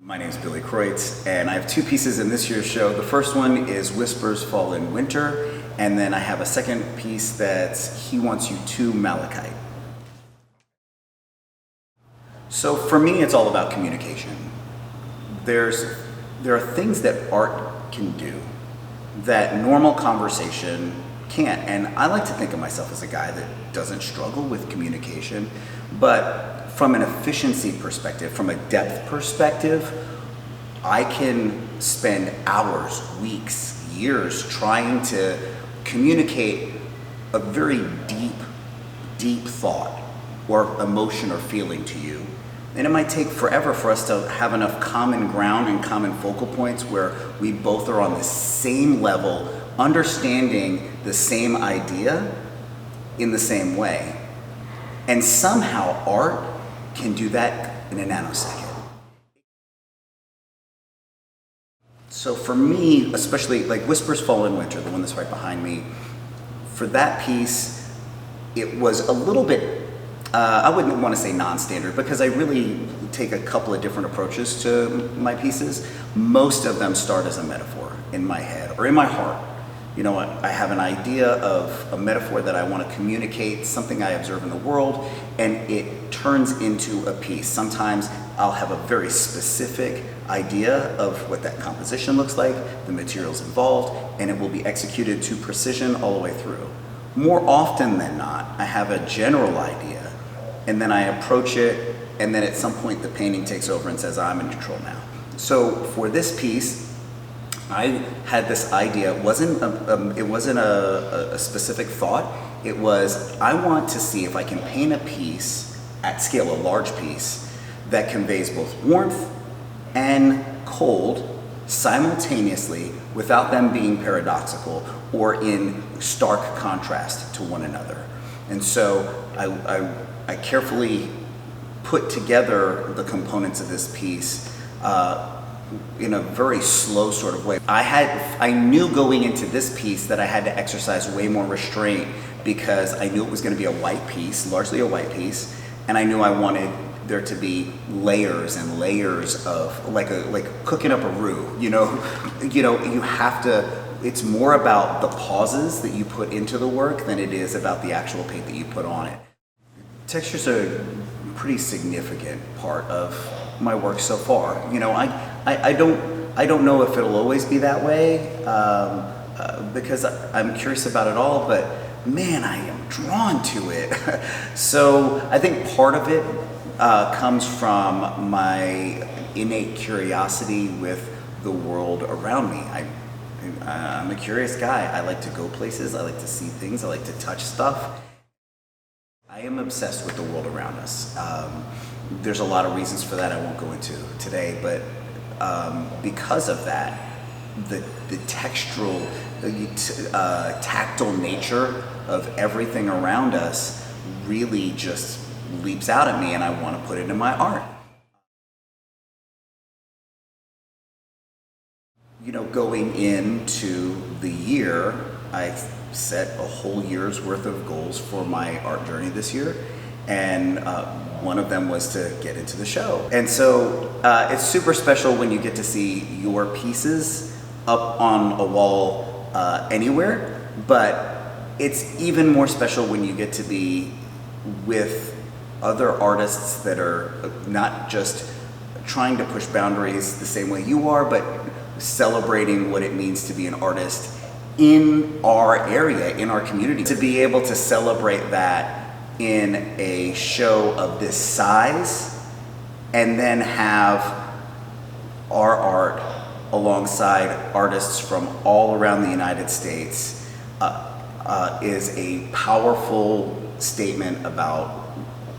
My name is Billy Creutz, and I have two pieces in this year's show. The first one is Whispers Fall in Winter, and then I have a second piece that's He Wants You to Malachite. So for me, it's all about communication. There are things that art can do that normal conversation can't. And I like to think of myself as a guy that doesn't struggle with communication, but from an efficiency perspective, from a depth perspective, I can spend hours, weeks, years trying to communicate a very deep thought or emotion or feeling to you. And it might take forever for us to have enough common ground and common focal points where we both are on the same level, understanding the same idea in the same way. And somehow art can do that in a nanosecond. So for me, especially like Whispers Fall in Winter, the one that's right behind me, for that piece, it was a little bit, I wouldn't want to say non-standard because I really take a couple of different approaches to my pieces. Most of them start as a metaphor in my head or in my heart. You know, I have an idea of a metaphor that I want to communicate, something I observe in the world, and it turns into a piece. Sometimes I'll have a very specific idea of what that composition looks like, the materials involved, and it will be executed to precision all the way through. More often than not, I have a general idea, and then I approach it, and then at some point the painting takes over and says, I'm in control now. So for this piece, I had this idea. It wasn't a specific thought. It was, I want to see if I can paint a piece at scale, a large piece, that conveys both warmth and cold simultaneously without them being paradoxical or in stark contrast to one another. And so I carefully put together the components of this piece in a very slow sort of way. I knew going into this piece that I had to exercise way more restraint because I knew it was going to be a white piece, largely a white piece, and I knew I wanted there to be layers and layers of like cooking up a roux. You have to. It's more about the pauses that you put into the work than it is about the actual paint that you put on it. Texture's a pretty significant part of my work so far. You know, I don't know if it'll always be that way because I'm curious about it all, but man, I am drawn to it. So I think part of it comes from my innate curiosity with the world around me. I'm a curious guy. I like to go places, I like to see things, I like to touch stuff. I am obsessed with the world around us. There's a lot of reasons for that I won't go into today, but because of that, the textural, tactile nature of everything around us really just leaps out at me, and I want to put it in my art. You know, going into the year, I set a whole year's worth of goals for my art journey this year, and one of them was to get into the show. And so it's super special when you get to see your pieces up on a wall anywhere, but it's even more special when you get to be with other artists that are not just trying to push boundaries the same way you are, but celebrating what it means to be an artist in our area, in our community. To be able to celebrate that in a show of this size and then have our art alongside artists from all around the United States is a powerful statement about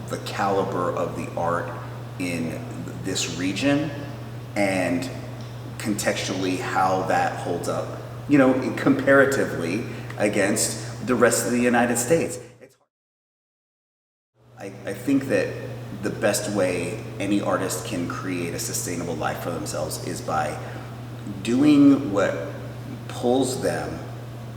the caliber of the art in this region and contextually how that holds up, you know, comparatively against the rest of the United States. I think that the best way any artist can create a sustainable life for themselves is by doing what pulls them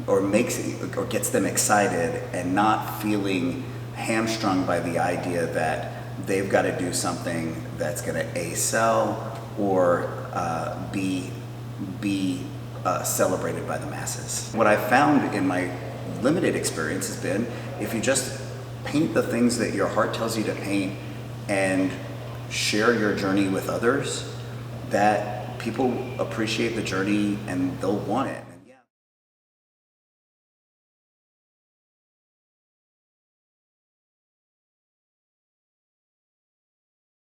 or gets them excited and not feeling hamstrung by the idea that they've got to do something that's going to A, sell, or be celebrated by the masses. What I've found in my limited experience has been, if you just paint the things that your heart tells you to paint and share your journey with others, that people appreciate the journey and they'll want it.